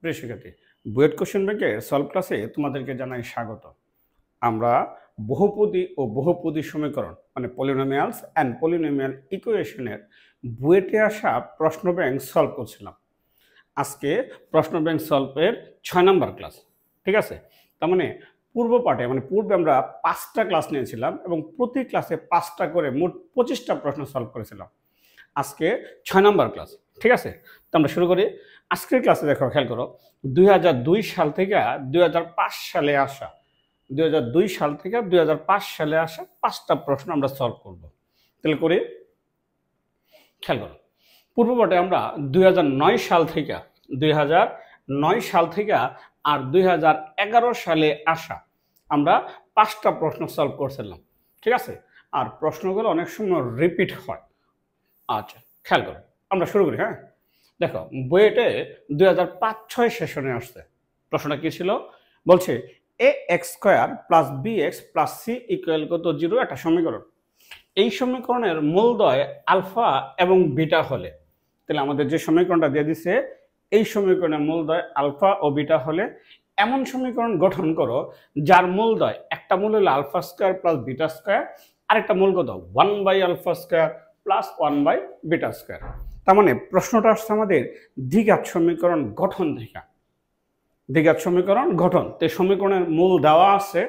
প্রিয় শিক্ষার্থী, বুয়েট কোশ্চেন ব্যাংকের সলভ ক্লাসে তোমাদেরকে জানাই স্বাগত। আমরা বহুপদী ও বহুপদী সমীকরণ মানে পলিনোমিয়ালস অ্যান্ড পলিনোমিয়াল ইকুয়েশনের বুয়েটে আসা প্রশ্ন ব্যাংক সলভ করছিলাম। আজকে প্রশ্ন ব্যাংক সলভের 6 নম্বর ক্লাস। ঠিক আছে, তার মানে পূর্ব পাঠে মানে পূর্বে আমরা 5টা ক্লাস নিয়েছিলাম এবং প্রতি ক্লাসে 5টা করে মোট 25টা প্রশ্ন সলভ করেছিলাম। আজকে 6 নম্বর ক্লাস। ঠিক আছে, তো আমরা শুরু করি। আজকের ক্লাসে দেখো, খেয়াল করো, 2002 সাল থেকে 2005 সালে আসা 2002 সাল থেকে 2005 সালে আসা 5টা প্রশ্ন আমরা সলভ করব। তাহলে করি, খেয়াল করো। পূর্বপাঠে আমরা 2009 সাল থেকে 2009 সাল থেকে আর 2011 সালে আসা আমরা 5টা প্রশ্ন সলভ করছিলাম। ঠিক আছে, আর প্রশ্নগুলো অনেক সময় রিপিট হয়। আচ্ছা, খেয়াল করো, আমরা শুরু করি। হ্যাঁ, দেখো, বুয়েটে 2005-06 সেশনে আসছে। প্রশ্নটা কি ছিল? বলছে ax² + bx + c = 0 একটা সমীকরণ। এই সমীকরণের মূলদ্বয় আলফা এবং বিটা হলে, তাহলে আমাদের যে সমীকরণটা দিয়ে দিছে, এই সমীকরণের মূলদ্বয় আলফা ও বিটা হলে এমন সমীকরণ গঠন করো যার মূলদ্বয় একটা মূল হলো α² + β², আরেকটা মূল কত 1/α² + 1/β²। তার মানে প্রশ্নটা আসছে আমাদের দ্বিঘাত সমীকরণ গঠন থেকে। দ্বিঘাত সমীকরণ গঠন, তো সমীকরণের মূল দেওয়া আছে।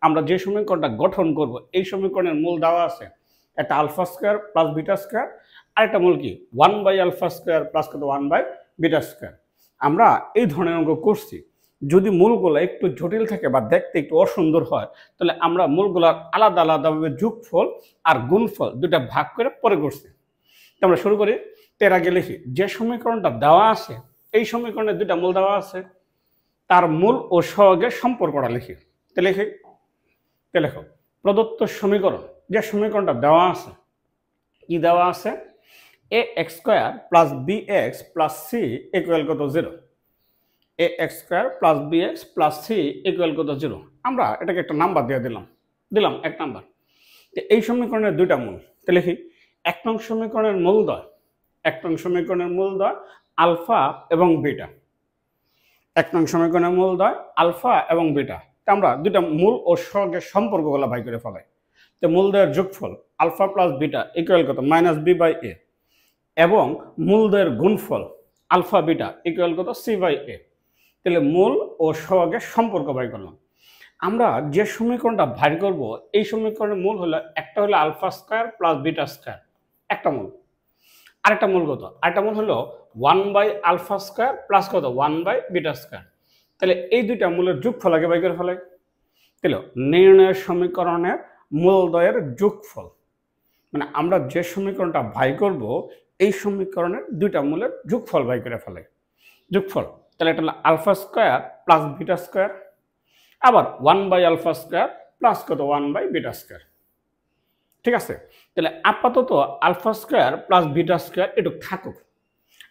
আমরা যে সমীকরণটা গঠন করব এই সমীকরণের মূল দেওয়া আছে একটা α² + β², আরেকটা মূল কি 1/α² + কত 1/β²। আমরা এই ধরনের অঙ্ক করছি। যদি মূলগুলো একটু জটিল থাকে বা দেখতে একটু অসুন্দর হয়, তাহলে আমরা মূলগুলোর আলাদা আলাদাভাবে যোগফল আর গুণফল দুটা ভাগ করে পরে করছি। তো আমরা শুরু করি। এর আগে লিখি, যে সমীকরণটা দেওয়া আছে এই সমীকরণের দুটা মূল দেওয়া আছে, তার মূল ও সহগের সম্পর্কটা লিখি। তো লিখি, লেখো, প্রদত্ত সমীকরণ, যে সমীকরণটা দেওয়া আছে, কি দেওয়া আছে? ax² + bx + c = 0। ax² + bx + c = 0। আমরা এটাকে একটা নাম্বার দিয়ে দিলাম 1 নাম্বার। তো এই সমীকরণের দুইটা মূল, তো লিখি 1 নং সমীকরণের মূলদ্বয়, 1 নং সমীকরণের মূলদ্বয় আলফা এবং বিটা। 1 নং সমীকরণের মূলদ্বয় আলফা এবং বিটা। তো আমরা দুইটা মূল ও সহগের সম্পর্কগুলো বাই করে ফেলাই। তো মূলদ্বয়ের যোগফল আলফা + বিটা = কত -b/a, এবং মূলদ্বয়ের গুণফল আলফা বিটা = কত c/a। তাহলে মূল ও সহগের সম্পর্ক বাই করলাম। আমরা যে সমীকরণটা ভাগ করব এই সমীকরণের মূল হলো একটা হলো α² + β², একটা মূল। আরেকটা মূল কত? আরেকটা মূল হলো 1/α² + কত 1/β²। তাহলে এই দুইটা মূলের যোগফল আগে বাই করে ফেলাই। তাহলে নির্ণয়ের সমীকরণের মূলদ্বয়ের যোগফল, মানে আমরা যে সমীকরণটা ভাগ করব এই সমীকরণের দুইটা মূলের যোগফল বাই করে ফেলাই। যোগফল, তাহলে এটা হলো α² + β², আবার 1/α² + কত 1/β²। ঠিক আছে, তাহলে আপাতত α² + β² একটু থাকুক,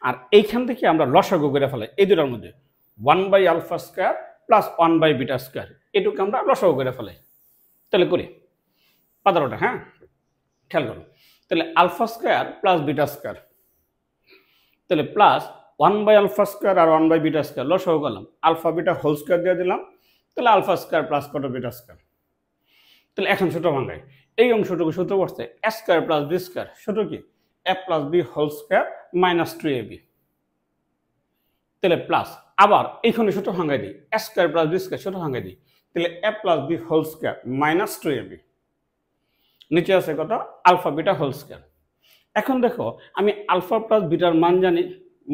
আর এইখান থেকে আমরা লসাগু করে ফেলাই এই দুটার মধ্যে 1/α² + 1/β², এটুকু আমরা লসাগু করে ফেলাই। তাহলে করি 15টা। হ্যাঁ, খেয়াল করো, তাহলে α² + β², তাহলে প্লাস 1/α² আর 1/β² লসাগু করলাম, আলফা বিটা হোল স্কয়ার দিয়ে দিলাম, তাহলে α² + কত β²। তাহলে এখন ছোট ভাঙাই, এই অংশটুকু সূত্র বসছে a² + b², সূত্র কি a + b whole square - 2ab। তাহলে প্লাস, আবার এইখানে সূত্র ভাঙাই দিই, a² + b² সূত্র ভাঙাই দিই, তাহলে a + b whole square - 2ab। নিচে আছে কত আলফা বিটা হোল স্কয়ার। এখন দেখো, আমি আলফা + বিটার মান জানি,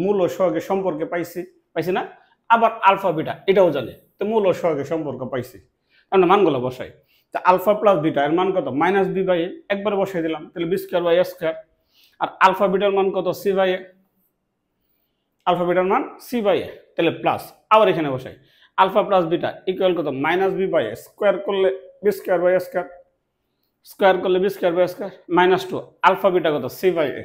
মূল ও সহগের সম্পর্কে পাইছি না? আবার আলফা বিটা এটাও জানি, তো মূল ও সহগের সম্পর্ক পাইছি। আমরা মানগুলো বসাই। তো আলফা + বিটা এর মান কত -b/a, একবার বসাই দিলাম, তাহলে b²/a²। আর আলফা বিটার মান কত c/a, আলফা বিটার মান c/a, তাহলে প্লাস, আবার এখানে বসাই আলফা + বিটা = কত -b/a, স্কয়ার করলে b²/a², স্কয়ার করলে b²/a² -2, আলফা বিটা কত c/a।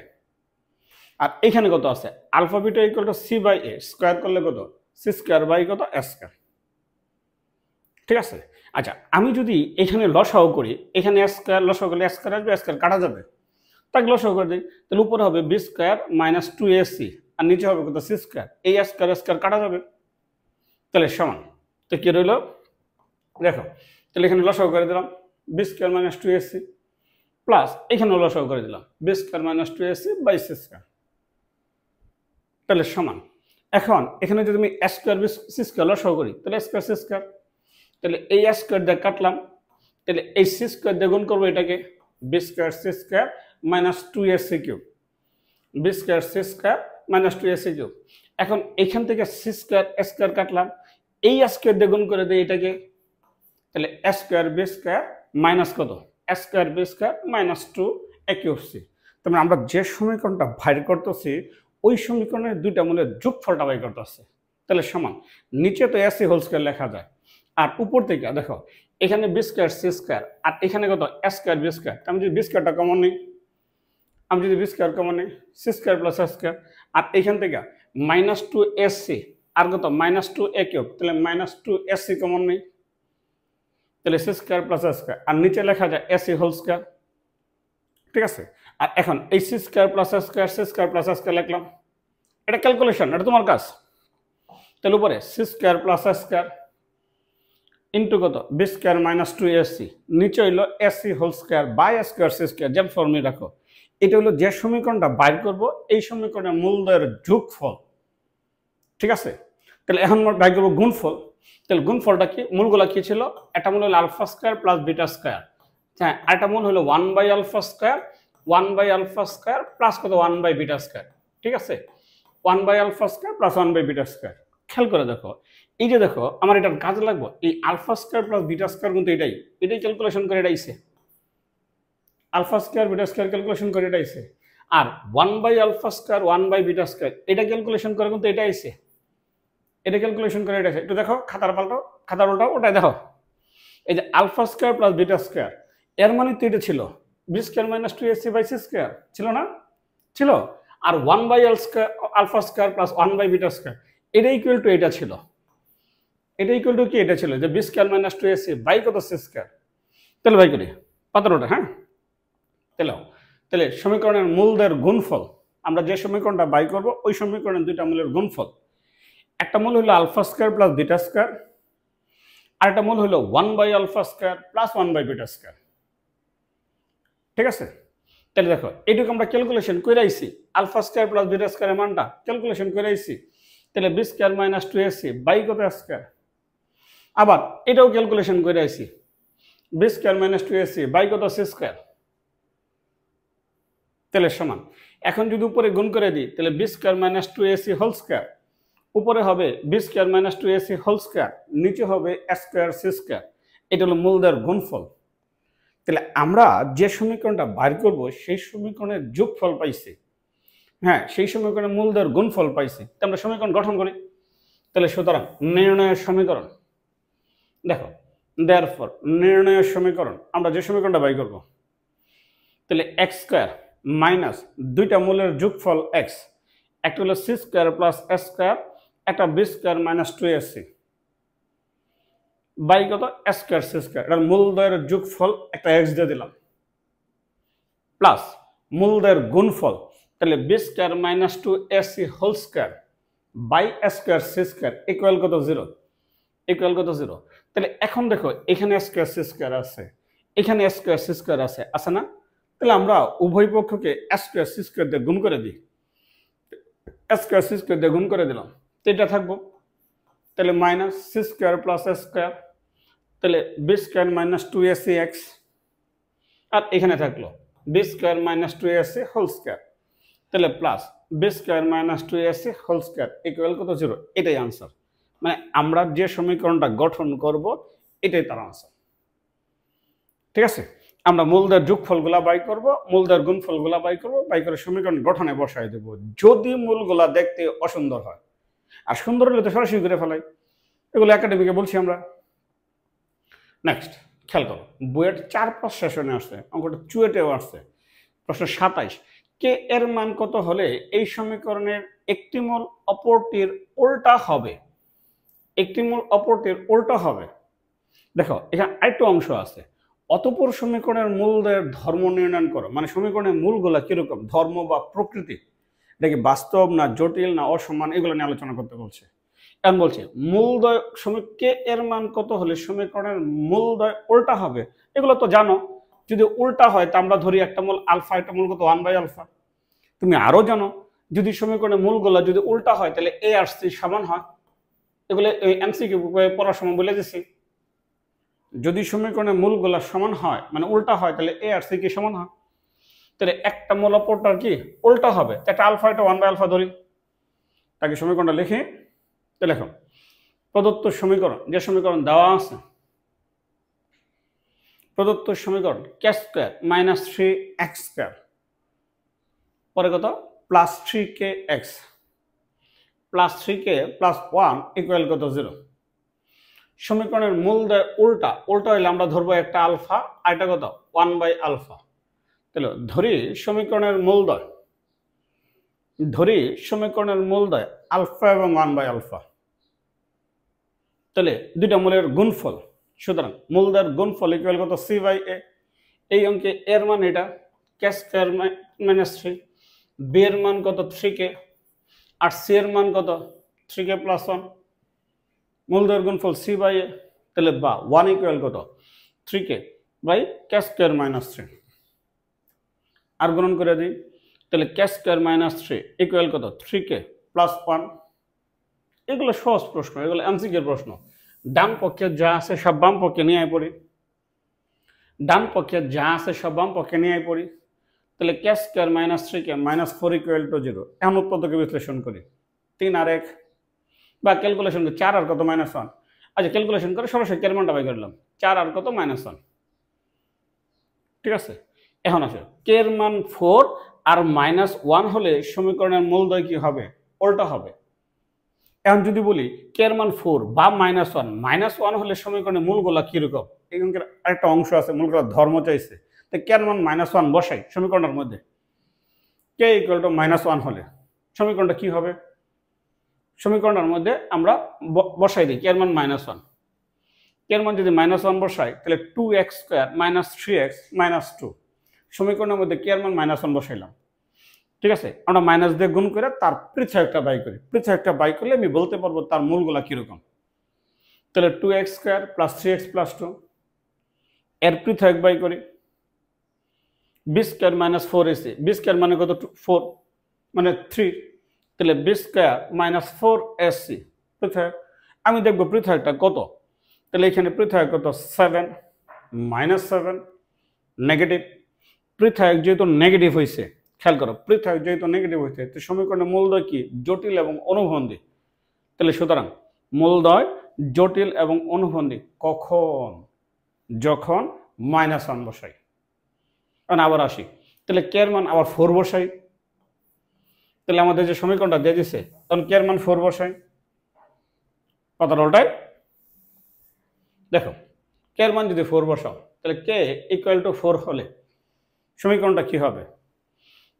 আর এখানে কত আছে আলফা বিটা = c/a, স্কয়ার করলে কত c²/কত a²। ঠিক আছে, আচ্ছা, আমি যদি এখানে লসাগু করি, এখানে a² লসাগু করলে a² আসবে, a² কাটা যাবে, তাকে লসাগু করে দিই, তাহলে উপরে হবে b² - 2ac, আর নিচে হবে কত c², এই a² কাটা যাবে, তাহলে সমান, তো কি রইল দেখো, তাহলে এখানে লসাগু করে দিলাম B square minus 2ac plus এখানে লসাগু করে দিলাম B square minus 2ac by C square, তাহলে সমান। এখন এখানে যদি আমি A square B C square লসাগু করি তাহলে এ স্কোয়ার সি স্কোয়ার, তাহলে এই এ স্কোয়ার দিয়ে কাটলাম, তাহলে এই সি স্কোয়ার দিয়ে গুণ করবো এটাকে B square C square minus 2ac cube, B square C square minus 2ac cube. এখন এখান থেকে সি স্কোয়ার এ স্কোয়ার কাটলাম, এই এ স্কোয়ার দিয়ে গুণ করে দিই এটাকে, তাহলে A square B square minus কত A square B square minus 2a cube C. তার মানে আমরা যে সমীকরণটা বাইর করতেছি ওই সমীকরণের দুইটা মূলের যোগফলটা বাইর করতেছে, তাহলে সমান। নিচে তো ac হোল স্কোয়ার লেখা যায়, আর উপর থেকে দেখো এখানে বি স্কোয়ার সি স্কোয়ার আর এখানে কত এ স্কোয়ার বি স্কোয়ার, আমি যদি বি স্কোয়ারটা কমন নিই, আমি যদি বি স্কোয়ার কমন নিই C square plus A square, আর এখান থেকে মাইনাস 2ac আর কত মাইনাস 2a কিউব, তাহলে মাইনাস 2ac কমন নেই, তাহলে C square plus A square আর নিচে লেখা যায় ac হোল স্কোয়ার, ঠিক আছে। আর এখন এই C square plus A square C square plus A square লিখলাম, এটা ক্যালকুলেশন, এটা তোমার কাজ। তাহলে উপরে C square plus A square into কত বি স্কোয়ার মাইনাস 2ac, নিচে হইলো ac whole square by A square C square, যেমন ফর্মে রাখো। এটা হলো যে সমীকরণটা বাইর করব এই সমীকরণের মূলদের যোগফল, ঠিক আছে। তাহলে এখন বাইর করবো গুণফল, তাহলে গুণফলটা কি, মূলগুলা কি ছিল, একটা মূল হলো alpha square plus beta square, হ্যাঁ, আরেকটা মূল হলো 1 বাই আলফা স্কোয়ার প্লাস কত 1 বাই বিটা স্কোয়ার, ঠিক আছে। 1 by alpha square plus 1 by beta square. খেয়াল করে দেখো, এই যে দেখো আমার এটার কাজে লাগবো, এই alpha square plus beta square কিন্তু এটাই ক্যালকুলেশন করে এটা আইছে, alpha square beta square calculation করে এটা আইছে। আর 1 by alpha square 1 by beta square এটা ক্যালকুলেশন করে কিন্তু এটা আইছে, এটা ক্যালকুলেশন করে এটা আইছে। একটু দেখো খাতার উল্টাও, ওটাই দেখো, এই যে alpha square plus beta square, এর মানে তো এটা ছিল b square minus 2ac by C square, ছিল না, ছিল। আর 1 by alpha square plus 1 by beta square এটা ইকুয়াল টু এটা ছিল, এটা ইকুয়াল টু কি, এটা ছিল যে b square minus 2ac by কত সি স্কোয়ার। তাহলে বাই করি পাতারোটা, হ্যাঁ, তাহলে সমীকরণের মূলদের গুণফল, আমরা যে সমীকরণটা বাই করব ওই সমীকরণের দুইটা মূলের গুণফল, একটা মূল হলো alpha square plus beta square, আর একটা মূল হলো 1 by alpha square plus 1 by beta square, ঠিক আছে। তাহলে দেখো এইটুকু আমরা ক্যালকুলেশন করে আইছি, আলফা স্কোয়ার প্লাস বিটা স্কোয়ারের মানটা ক্যালকুলেশন করে আইছি, তাহলে B square minus 2ac by কত স্কোয়ার, আবার এটাও ক্যালকুলেশন করে আইছি B square minus 2ac by কত সি স্কোয়ার, তাহলে সমান। এখন যদি উপরে গুণ করে দিই তাহলে B square minus 2ac whole square, উপরে হবে B square minus 2ac whole square, নিচে হবে এ স্কোয়ার সি স্কোয়ার, এটা হলো মূলদের গুণফল। তাহলে আমরা যে সমীকরণটা বাইর করব সেই সমীকরণের যোগফল পাইছি, হ্যাঁ, সেই সমীকরণের মূলদের গুণফল পাইছি, তো আমরা সমীকরণ গঠন করি। তাহলে সুতরাং নির্ণয়ের সমীকরণ, দেখো দেয়ারফর নির্ণয়ের সমীকরণ আমরা যে সমীকরণটা বাই করব, তাহলে এক্স স্কোয়ার মাইনাস দুইটা মূলের যোগফল এক্স, একটা হলো C square plus A square, একটা B square minus 2ac by কত এ স্কোয়ার সি স্কোয়ার, এটার মূলদ্বয়ের যোগফল একটা এক্স দিয়ে দিলাম প্লাস মূলদ্বয়ের গুণফল, তাহলে B square minus 2ac whole square by A square C square equal কত 0, ইকুয়াল কত 0। তাহলে এখন দেখো এখানে এ স্কোয়ার সি স্কোয়ার আছে, এখানে এ স্কোয়ার সি স্কোয়ার আছে না, তাহলে আমরা উভয় পক্ষকে এ স্কোয়ার সি স্কোয়ার দিয়ে গুণ করে দিই, এ স্কোয়ার সি স্কোয়ার দিয়ে গুণ করে দিলাম, তো এটা থাকবো, তাহলে minus C square plus A square, তাহলে B square minus 2ac X, আর এখানে থাকলো B square minus 2ac whole square, তাহলে plus B square minus 2ac whole square equal কত 0, এটাই আনসার। মানে আমরা যে সমীকরণটা গঠন করব এটাই তার আনসার, ঠিক আছে। আমরা মূলদের যোগফলগুলা বাই করব, মূলদের গুণফলগুলা বাই করব, বাই করে সমীকরণ গঠনে বসাই দেব, যদি মূলগুলা দেখতে অসুন্দর হয়, আর সুন্দর হলে তো সরাসরি করে ফেলাই, এগুলো একাডেমিকে বলছি আমরা। নেক্সট খেয়াল করো, বুয়েট 4-5 সেশনে আসছে, অঙ্কটা চুয়েটেও আসছে, প্রশ্ন 27, কে এর মান কত হলে এই সমীকরণের একটি মূল অপরটির উল্টা হবে, একটি মূল অপরটির উল্টা হবে। দেখো এখানে আরেকটা অংশ আছে, অতঃপর সমীকরণের মূলদের ধর্ম নির্ণয় করো, মানে সমীকরণের মূলগুলা কিরকম, ধর্ম বা প্রকৃতি, এটা কি বাস্তব না জটিল না অসমান, এগুলো নিয়ে আলোচনা করতে বলছে। এখন বলছে মূলদ্বয় কে এর মান কত হলে সমীকরণের মূলদ্বয় উল্টা হবে? এগুলো তো জানো, যদি উল্টা হয় তা আমরা ধরি একটা মূল আলফা, একটা মূল কত 1/α। তুমি আরো জানো যদি সমীকরণের মূলগুলো যদি উল্টা হয় তাহলে এ আর সি সমান হয়। এগুলো এমসিকিউ পড়ার সময় বলে দিছি। যদি সমীকরণের মূলগুলো সমান হয় মানে উল্টা হয় তাহলে এ আর সি কি সমান হয়। তাহলে একটা মূল অপরটার কি উল্টা হবে, একটা আলফা এটা 1/α ধরি, তাকে সমীকরণটা লিখি। তো লেখো প্রদত্ত সমীকরণ, যে সমীকরণ দেওয়া আছে, প্রদত্ত সমীকরণ কে স্কয়ার মাইনাস 3x স্কয়ার পরে কত plus 3kx plus 3k plus 1 equal কত 0। সমীকরণের মূলদ্বয় উল্টা, উল্টা হইলে আমরা ধরবো একটা আলফা আর এটা কত 1/α। তাহলে ধরি সমীকরণের মূলদ্বয় আলফা এবং 1/α। তাহলে দুইটা মূলের গুণফল, সুতরাং মূলদ্বয়ের গুণফল ইকুয়াল কত c/a। এই অঙ্কে এর মান এটা কে স্কয়ার মাইনাস 3, বি এর মান কত 3k আর সি এর মান কত 3k প্লাস 1। মূলদ্বয়ের গুণফল c/a, তাহলে বা 1 ইকুয়াল কত 3k by K square minus 3। আর গুণন করে দিই, তাহলে কে স্কয়ার মাইনাস 3 ইকুয়াল কত 3k প্লাস 1। এগুলো সহজ প্রশ্ন, এগুলো এমসিকিউর প্রশ্ন। ডান পক্ষে যা আছে সব বাম পক্ষে নিয়ে পড়ি, ডান পক্ষে যা আছে সব বাম পক্ষে নিয়ে পড়ি। তাহলে K square minus 3k minus 4 equal to 0। এখন উৎপাদকে বিশ্লেষণ করি, 3 আর 1 বা ক্যালকুলেশন করি 4 আর কত মাইনাস 1। আচ্ছা ক্যালকুলেশন করে সরাসরি কের মানটা বাই করলাম, 4 আর কত মাইনাস 1। ঠিক আছে, এখন আসে কে এর মান 4 আর মাইনাস 1 হলে সমীকরণের মূলদ্বয় কি হবে উল্টা হবে। এখন যদি বলি কে এর মান 4 বা -1 হলে সমীকরণের মূলগুলা কিরকম, এই অঙ্কের আরেকটা অংশ আছে মূলগুলা ধর্ম চাইছে। তো কে এর মান -1 বসাই সমীকরণের মধ্যে, কে ইকুয়াল টু -1 হলে সমীকরণটা কি হবে। সমীকরণের মধ্যে আমরা বসাই দিই কে এর মান -1। কে এর মান যদি -1 বসাই তাহলে 2x square minus 3x minus 2। সমীকরণের মধ্যে কে এর মান -1 বসাইলাম। ঠিক আছে, আমরা মাইনাস দিয়ে গুণ করে তার পৃথকটা বাই করি, পৃথকটা বাই করলে আমি বলতে পারবো তার মূলগুলা কিরকম। তাহলে 2x square plus 3x plus 2 এর পৃথক বাই করি, B square minus 4ac, B square মানে কত 4 মানে 3, তাহলে বি স্কয়ার মাইনাস 4ac পৃথক। আমি দেখবো পৃথকটা কত, তাহলে এখানে পৃথক কত 7 -7 নেগেটিভ। পৃথক যেহেতু নেগেটিভ হয়েছে, খেয়াল করো পৃথক যেহেতু নেগেটিভ হয়েছে তো সমীকরণের মূলদ্বয় কি জটিল এবং অনুবন্ধী। তাহলে সুতরাং মূলদ্বয় জটিল এবং অনুবন্ধী কখন, যখন -1 বসাই। কারণ আবার আসি, তাহলে কে এর মান আবার 4 বসাই, তাহলে আমাদের যে সমীকরণটা দিয়ে দিছে তখন কে এর মান 4 বসাই। কথাটা ওটাই দেখো, কে এর মান যদি 4 বসাও তাহলে কে ইকুয়াল টু 4 হলে সমীকরণটা কি হবে।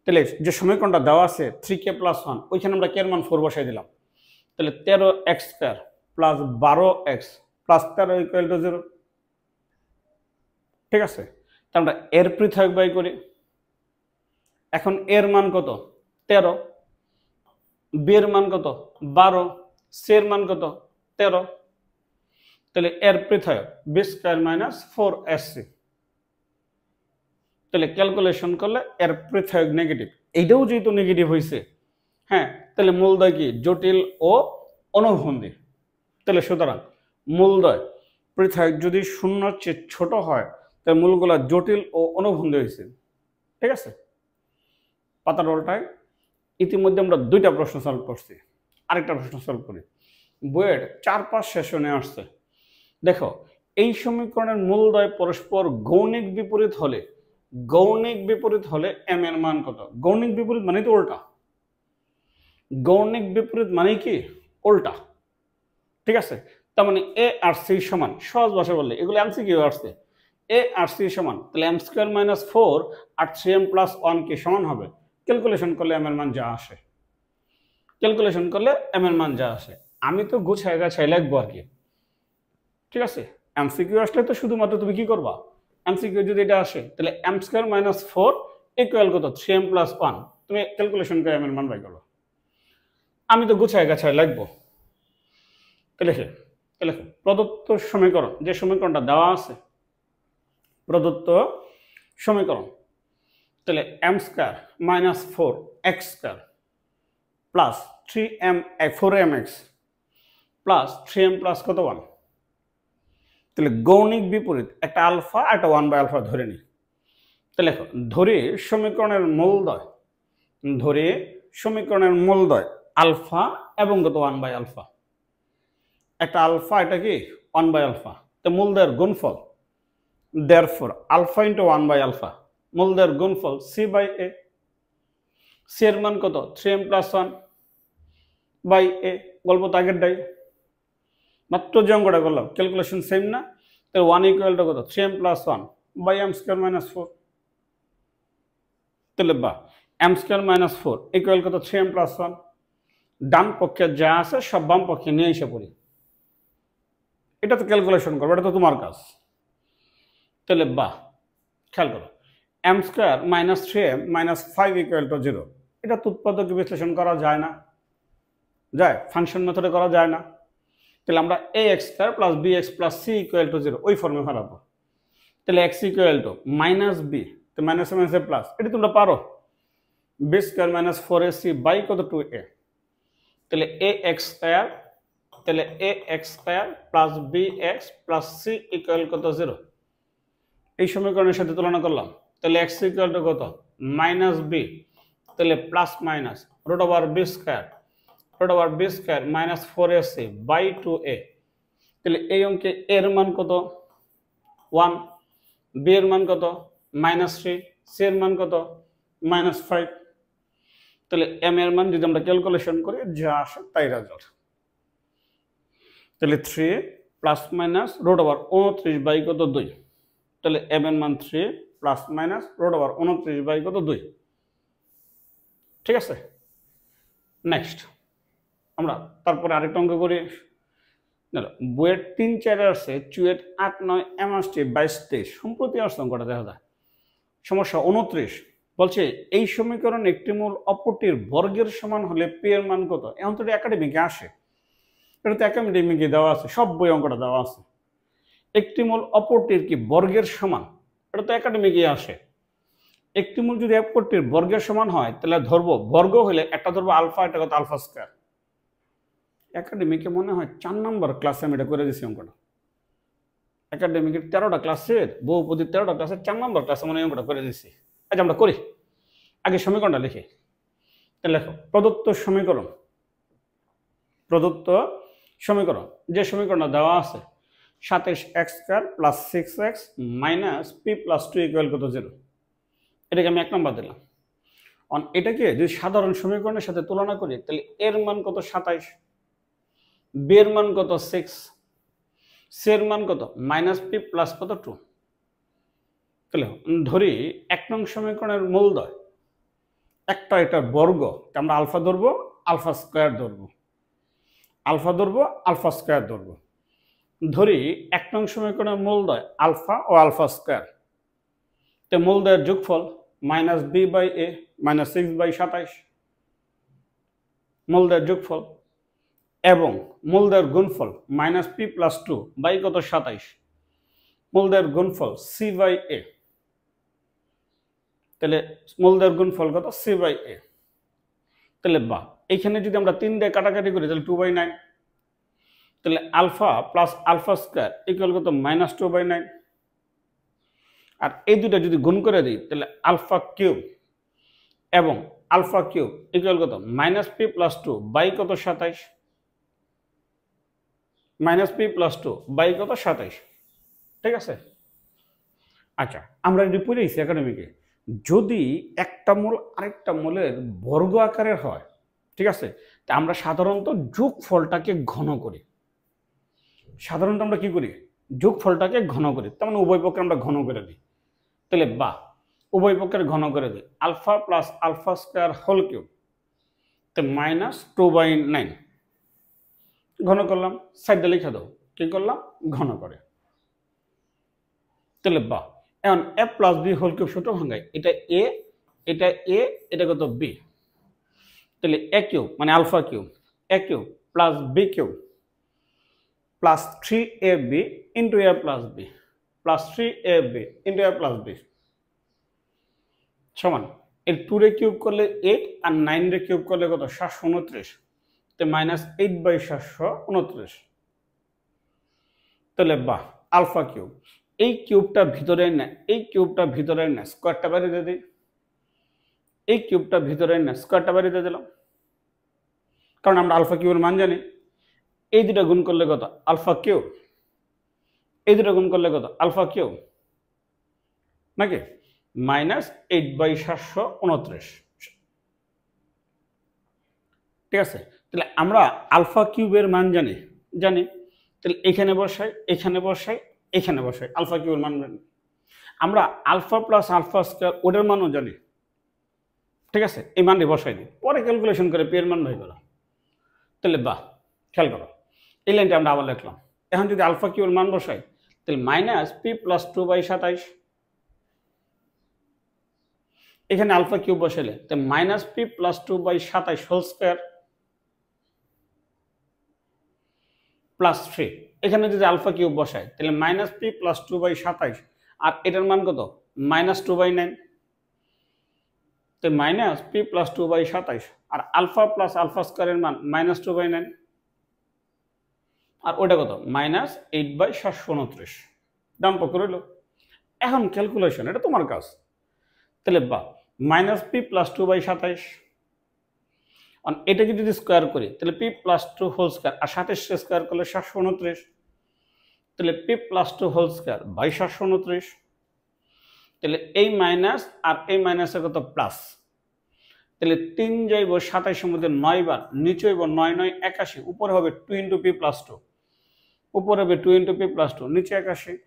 তাহলে যে সমীকরণটা দেওয়া আছে 3k প্লাস 1 ওইখানে আমরা কে এর মান 4 বসাই দিলাম। তাহলে 13x square plus 12x plus 13 equal to 0। ঠিক আছে, তা আমরা এর পৃথক বাই করি। এখন এর মান কত 13, বি এর মান কত 12, সি এর মান কত 13। তাহলে এর পৃথক বি স্কয়ার মাইনাস 4ac। তাহলে ক্যালকুলেশন করলে এর পৃথক নেগেটিভ, এইটাও যেহেতু নেগেটিভ হয়েছে, হ্যাঁ তাহলে মূলদ্বয় কি জটিল ও অনুবন্ধী। তাহলে সুতরাং মূলদ্বয় পৃথক যদি 0-র চেয়ে ছোট হয় তাহলে মূলগুলা জটিল ও অনুবন্ধী হয়েছে। ঠিক আছে, পাতার উল্টায় ইতিমধ্যে আমরা 2টা প্রশ্ন সলভ করছি, আরেকটা প্রশ্ন সলভ করি। বইয়ের 4-5 সেশনে আসছে। দেখো এই সমীকরণের মূলদ্বয় পরস্পর গৌণিক বিপরীত হলে, গৌণিক বিপরীত হলে এম এর মান কত। গৌণিক বিপরীত মানে তো উল্টা, গৌণিক বিপরীত মানে কি উল্টা। ঠিক আছে, তার মানে এ আর সি সমান, সহজ ভাষা বললে এগুলো এমসিকিউ আসছে, এ আর সি সমান তাহলে এম স্কয়ার মাইনাস 4 আর 3m প্লাস 1 কি সমান হবে। ক্যালকুলেশন করলে এম এর মান যা আসে, ক্যালকুলেশন করলে এম এর মান যা আসে। আমি তো গুছাই গাছাই লিখবো আর কি। ঠিক আছে, এমসিকিউ আসলে তো শুধুমাত্র তুমি কি করবা, এমসিকিউ যদি এটা আসে তাহলে এম স্কয়ার মাইনাস 4 ইকুয়াল কত 3m প্লাস 1, তুমি ক্যালকুলেশন করে এম এর মান বাই করো। আমি তো গুছাই গাছাই লিখবো। লিখে লিখো প্রদত্ত সমীকরণ, যে সমীকরণটা দেওয়া আছে প্রদত্ত সমীকরণ, তাহলে M square minus 4x square plus 3m 4mx plus 3m plus কত 1, তাহলে গৌণিক বিপরীত একটা আলফা একটা 1/α ধরে নিই। তাহলে দেখো ধরে সমীকরণের মূলদ্বয় আলফা এবং কত 1/α, একটা আলফা এটা কি 1/α, তো মূলদ্বয়ের গুণফল therefore আলফা ইন্টু 1/α, মূলদ্বয়ের গুণফল c/a, c এর মান কত 3m প্লাস 1/a, গল্প তো আগের ডাই, মাত্র যে অঙ্কটা করলাম ক্যালকুলেশন সেম না, তো 1 ইকুয়াল টু কত 3m plus 1/m square minus 4, তাহলে বা m স্কয়ার মাইনাস 4 ইকুয়াল কত 3m প্লাস 1, ডান পক্ষে যা আছে সব বাম পক্ষে নিয়ে এসে পড়ি, এটা তো ক্যালকুলেশন করবো, এটা তো তোমার কাজ। তাহলে বা খেয়াল করো m square minus 3m minus 5 equal to 0, এটা তো উৎপাদক বিশ্লেষণ করা যায় না, যায় ফাংশন মেথডে করা যায় না, তাহলে আমরা ax square plus bx plus c equal to 0 ওই ফর্মে ফেলাবো। তাহলে x equal two minus b, তো মাইনাস মাইনাসে প্লাস, এটা তোমরা পারো, b square minus 4ac by কত 2a, তাহলে ax স্কয়ার, তাহলে ax square plus bx plus c equal কত 0, এই সমীকরণের সাথে তুলনা করলাম, তাহলে x ইকুয়াল টু কত মাইনাস b, তাহলে plus minus root over b square minus 4ac by 2a, তাহলে এই অঙ্কে এর মান কত 1, b এর মান কত মাইনাস 3, c এর মান কত মাইনাস 5, তাহলে m এর মান যদি আমরা ক্যালকুলেশন করি যা আসে তাই রেজাল্ট, তাহলে 3 plus minus root over 29 by কত 2, তাহলে m এর মান 3 plus minus root over 29 by কত 2, ঠিক আছে। নেক্সট আমরা তারপরে আরেকটা অঙ্ক করি, বইয়ের 3-4 আসছে, চুয়েট 8-9 এমএসটি 22-23 সম্প্রতি আসছে অঙ্কটা দেখা যায়। সমস্যা 29 বলছে এই সমীকরণ একটি মূল অপরটির বর্গের সমান হলে পি এর মান কত, এখন তো একাডেমিকে আসে, এটা তো একাডেমিকে দেওয়া আছে, সব বই অঙ্কটা দেওয়া আছে, একটি মূল অপরটির কি বর্গের সমান, এটা তো একাডেমিকে আসে। একটি মূল যদি অপরটির বর্গের সমান হয় তাহলে ধরবো বর্গ হলে একটা ধরবো আলফা, এটা কত আলফা স্কয়ার, একাডেমিকে মনে হয় 4 নম্বর ক্লাসে আমি এটা করে দিয়েছি অঙ্কটা, একাডেমিকের 13টা ক্লাসের বহুপদীর 13টা ক্লাসের 4 নম্বর ক্লাসে মনে হয় অঙ্কটা করে দিয়েছি। আচ্ছা আমরা করি, আগে সমীকরণটা লিখি, তাহলে লেখো প্রদত্ত সমীকরণ, যে সমীকরণটা দেওয়া আছে 27x square plus 6x minus p plus 2 equal কত 0, এটাকে আমি 1 নম্বর দিলাম। এটাকে যদি সাধারণ সমীকরণের সাথে তুলনা করি তাহলে এর মান কত 27, b এর মান কত 6, c এর মান কত মাইনাস p প্লাস কত 2, তাহলে ধরি 1 নং সমীকরণের মূলদ্বয় একটা এটার বর্গ, আমরা আলফা ধরবো আলফা স্কয়ার ধরবো, আলফা স্কয়ার ধরবো, ধরি 1 নং সমীকরণের মূলদ্বয় আলফা ও আলফা স্কয়ার, তো মূলদ্বয়ের যোগফল minus b by a minus 6/27, মূলদ্বয়ের যোগফল, এবং মূলদ্বয়ের গুণফল মাইনাস p প্লাস 2 বাই কত 27, মূলদ্বয়ের গুণফল c বাই a, তাহলে মূলদ্বয়ের গুণফল কত c বাই a, তাহলে বা এখানে যদি আমরা 3 দিয়ে কাটাকাটি করি তাহলে 2/9, তাহলে alpha plus alpha square equal কত মাইনাস 2/9, আর এই দুটো যদি গুণ করে দিই তাহলে আলফা কিউব এবং আলফা কিউব ইকুয়াল কত মাইনাস p প্লাস 2 বাই কত 27, মাইনাস p প্লাস 2 বাই কত 27, ঠিক আছে। আচ্ছা আমরা যদি পড়েছি একাডেমিকে, যদি একটা মূল আরেকটা মূলের বর্গ আকারের হয়, ঠিক আছে, তা আমরা সাধারণত যোগফলটাকে ঘন করি, সাধারণত আমরা কি করি যোগফলটাকে ঘন করি, তার মানে উভয় পক্ষে আমরা ঘন করে দিই, তাহলে বা উভয় পক্ষের ঘন করে দিই alpha plus alpha square whole cube, তো মাইনাস 2/9 ঘন করলাম, সাইডে লিখে দাও কি করলাম ঘন করে, তাহলে বা এখন a plus b whole cube সূত্র ভাঙাই, এটা a এটা কত b, তাহলে a কিউব মানে alpha cube, a cube plus b cube plus 3ab into a plus b plus 3ab into a plus b সমান এর 2 রে কিউব করলে 8 আর 9 রে কিউব করলে কত 729 তো মাইনাস 8/729 তাহলে বাহ আলফা কিউব এই কিউবটা ভিতরে না এই কিউবটা ভিতরে না স্কয়ারটা বাইরে দিয়ে দিই এই কিউবটা ভিতরে না স্কয়ারটা বাইরে দিয়ে দিলাম কারণ আমরা আলফা কিউবের মান জানি এই দুটো গুণ করলে কত আলফা কিউব এই দুটো গুণ করলে কত আলফা কিউব নাকি মাইনাস 8/729 ঠিক আছে তাহলে আমরা আলফা কিউবের মান জানি তাহলে এখানে বসাই এখানে বসাই আলফা কিউবের মান জানি আমরা আলফা প্লাস আলফা স্কয়ার ওটার মানও জানি ঠিক আছে এই মানটি বসাই দিই পরে ক্যালকুলেশন করে পি এর মান বের করো তাহলে বাহ খেয়াল করো এই লাইনটা আমরা আবার লিখলাম এখন যদি আলফা কিউবের মান বসাই তাহলে মাইনাস পি প্লাস 2/27 এখানে আলফা কিউব বসাইলে তাহলে minus P plus 2/27 whole square plus 3 এখানে যদি আলফা কিউব বসাই তাহলে মাইনাস পি প্লাস 2/27 আর এটার মান কত মাইনাস 2/9 তো মাইনাস পি প্লাস 2/27 আর আলফা প্লাস আলফা স্কয়ারের মান মাইনাস 2/9 আর ওটা কত মাইনাস 8/729 ডান পক্ষ রইল এখন ক্যালকুলেশন এটা তোমার কাজ তাহলে বা মাইনাস পি প্লাস 2/27 আর এটাকে যদি স্কয়ার করি তাহলে পি প্লাস 2 হোল স্কয়ার আর 27 স্কয়ার করলে 729 তাহলে P plus 2 whole square by 729 তাহলে এই মাইনাস আর এই মাইনাসের কত প্লাস তাহলে 3 যাইব 27 এর মধ্যে 9 বার নিচে হইব 9 9 81 উপরে হবে 2 ইনটু পি প্লাস 2 উপরে হবে 2 ইনটু পি প্লাস 2 নিচে 81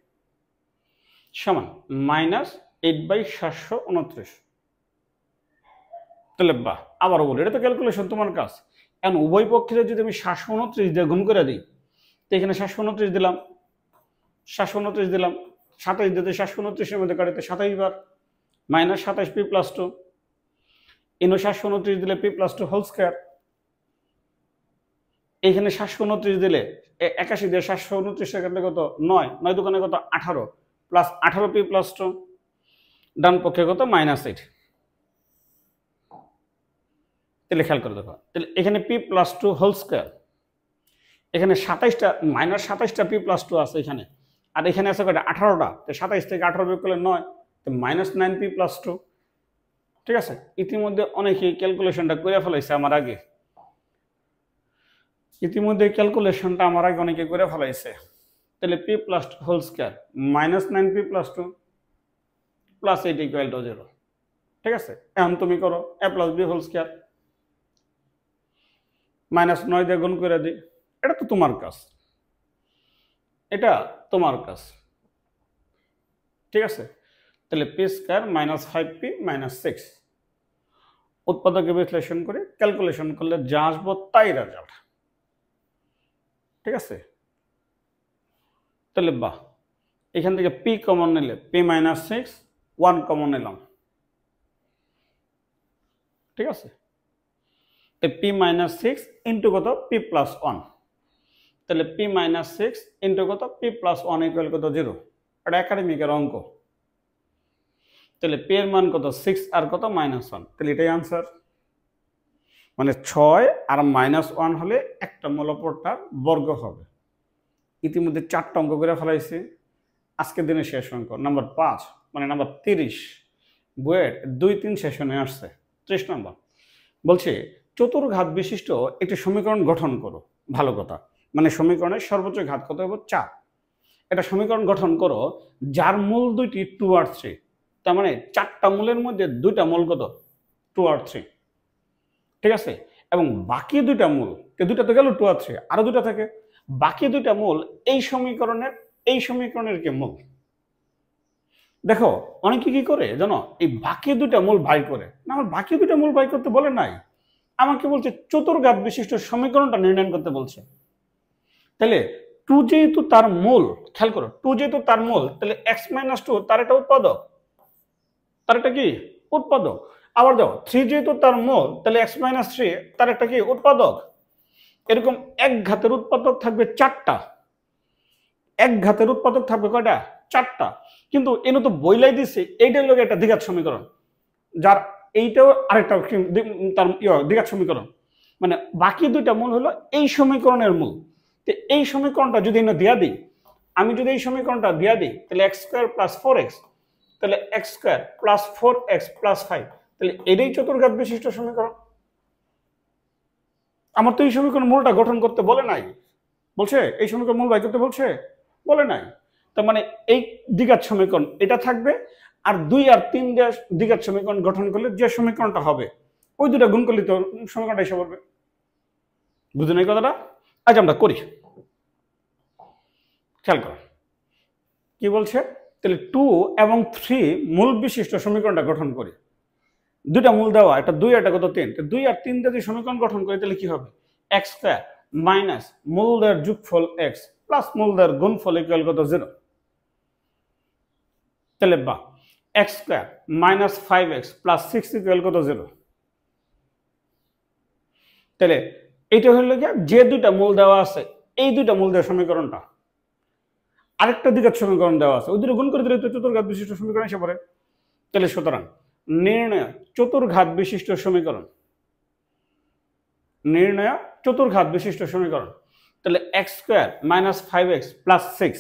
সমান মাইনাস 8/729 তাহলে বাহ আবারও বলি এটা তো ক্যালকুলেশন তোমার কাজ এখন উভয় পক্ষের যদি আমি 729 দিয়ে গুণ করে দিই তো এখানে 729 দিলাম 27 দিয়ে 729 এর মধ্যে কাটতে 27 বার মাইনাস 27 পি প্লাস 2 ইনো 729 দিলে পি প্লাস 2 হোল স্কয়ার এখানে 729 দিলে 81 দিয়ে 729 কাটলে কত 9 9 দোকানে কত 18 প্লাস 18 পি প্লাস 2 ডান পক্ষে কত মাইনাস 8 তাহলে খেয়াল করে দেখো তাহলে এখানে পি প্লাস 2 হোল স্কয়ার এখানে 27টা মাইনাস 27টা পি প্লাস 2 আছে এখানে আর এখানে আছে কয়টা 18টা তো 27 থেকে 18 বিয়োগ করলে 9 তো মাইনাস 9 পি প্লাস 2 ঠিক আছে ইতিমধ্যে অনেকেই ক্যালকুলেশনটা করে ফেলাইছে আমার আগে অনেকে করে ফেলাইছে তাহলে P plus 2 whole square minus 9 P plus 2 plus 8 equal to 0 ঠিক আছে এখন তুমি করো a plus B whole square minus 9 দিয়ে গুণ করে দিই এটা তো তোমার কাজ ঠিক আছে তাহলে P square minus 5p minus 6 উৎপাদকে বিশ্লেষণ করে ক্যালকুলেশন করলে যা আসবো তাই রেজাল্ট ঠিক আছে তাহলে বাহ এখান থেকে পি কমন নিলে পি মাইনাস 6 1 কমন নিলাম ঠিক আছে তো পি মাইনাস 6 ইন্টু কত পি প্লাস 1 তাহলে পি মাইনাস 6 ইন্টু কত পি প্লাস 1 ইকুয়াল কত 0 এটা একাডেমিকের অঙ্ক তাহলে পি এর মান কত 6 আর কত মাইনাস 1 তাহলে এটাই আনসার মানে 6 আর মাইনাস 1 হলে একটা মূলপরটার বর্গ হবে ইতিমধ্যে 4টা অঙ্ক করে ফেলাইছি আজকের দিনে শেষ অঙ্ক নাম্বার 5 মানে নাম্বার 30 বুয়েট 2-3 সেশনে আসছে 30 নম্বর বলছে চতুর্ঘাত বিশিষ্ট একটি সমীকরণ গঠন করো ভালো কথা মানে সমীকরণের সর্বোচ্চ ঘাত কত হবে 4 এটা সমীকরণ গঠন করো যার মূল দুইটি 2 আর 3 তার মানে 4টা মূলের মধ্যে 2টা মূল কত 2 আর 3 ঠিক আছে এবং বাকি 2টা মূল 2টা তো গেল 2 আর 3 আরো 2টা থাকে বাকি 2টা মূল এই সমীকরণের কি মূল দেখো অনেকে কি করে জানো এই বাকি 2টা মূল বাই করে না আমার বাকি 2টা মূল বাই করতে বলে নাই আমাকে বলছে চতুর্ঘাত বিশিষ্ট সমীকরণটা নির্ণয় করতে বলছে তাহলে 2 যেহেতু তার মূল খেয়াল করো 2 যেহেতু তার মূল তাহলে x - 2 তার একটা উৎপাদক তার একটা কি উৎপাদক আবার দাও 3 যেহেতু তার মূল তাহলে x - 3 তার একটা কি উৎপাদক এরকম এক ঘাতের উৎপাদক থাকবে 4টা এক ঘাতের উৎপাদক থাকবে কয়টা? 4টা। কিন্তু এনে তো বইলাই দিছে এইটার লগে একটা দ্বিঘাত সমীকরণ, যার এইটাও আরেকটা তার দ্বিঘাত সমীকরণ, মানে বাকি দুইটা মূল হলো এই সমীকরণের মূল। তো এই সমীকরণটা যদি এনে দিয়া দিই, আমি যদি এই সমীকরণটা দিয়া দিই, তাহলে x স্কয়ার প্লাস 4x, তাহলে x square plus 4x plus 5, তাহলে এটাই চতুর্ঘাত বিশিষ্ট সমীকরণ। আমার তো এই সমীকরণ মূলটা গঠন করতে বলে নাই, বলছে এই সমীকরণ মূল বাই করতে বলছে, বলে নাই। তার মানে এই দ্বিঘাত সমীকরণ এটা থাকবে, আর 2 আর 3 দিয়ে দ্বিঘাত সমীকরণ গঠন করলে যে সমীকরণটা হবে ওই দুটা গুণ করলে তো সমীকরণটা এসে পড়বে। বুঝলেন এই কথাটা? আজ আমরা করি, খেয়াল করো কি বলছে। তাহলে 2 এবং 3 মূল বিশিষ্ট সমীকরণটা গঠন করি। দুইটা মূল দেওয়া, একটা 2 একটা কত 3, 2 আর 3 দিয়ে যদি সমীকরণ গঠন করি তাহলে কি হবে? x স্কয়ার মাইনাস মূলদের যোগফল x প্লাস মূলদের গুণফল ইকুয়াল কত 0। তাহলে বা x square minus 5x plus 6 equal কত 0। তাহলে এটা হলো কি, যে দুইটা মূল দেওয়া আছে এই দুইটা মূল দেওয়া সমীকরণটা, আরেকটা দ্বিঘাত সমীকরণ দেওয়া আছে, ওই দুটো গুণ করে দিলে তো চতুর্ঘাত বিশিষ্ট সমীকরণ এসে পড়ে। তাহলে সুতরাং নির্ণয় চতুর্ঘাত বিশিষ্ট সমীকরণ, নির্ণয় চতুর্ঘাত বিশিষ্ট সমীকরণ। তাহলে x square minus 5x plus 6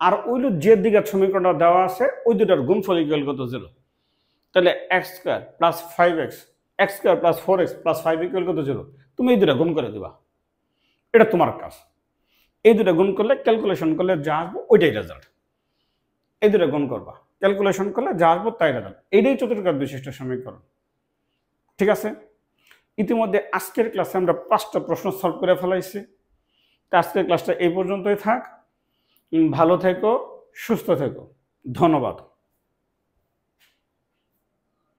আর ওই যে দ্বিঘাত সমীকরণটা দেওয়া আছে ওই দুটার গুণফল ইকুয়াল কত 0। তাহলে x square plus 5x, x square plus 4x plus 5 equal কত 0। তুমি এই দুটা গুণ করে দিবা, এটা তোমার কাজ। এই দুটা গুণ করলে ক্যালকুলেশন করলে যা আসবো ওইটাই রেজাল্ট। এই দুটা গুণ করবা, ক্যালকুলেশন করলে যা আসবো তাই রেজাল্ট। এইটাই চতুর্ঘাত বিশিষ্ট সমীকরণ। ঠিক আছে, ইতিমধ্যে আজকের ক্লাসে আমরা 5টা প্রশ্ন সলভ করে ফেলাইছি। আজকের ক্লাসটা এই পর্যন্তই থাক। ভালো থেকো, সুস্থ থেকো, ধন্যবাদ।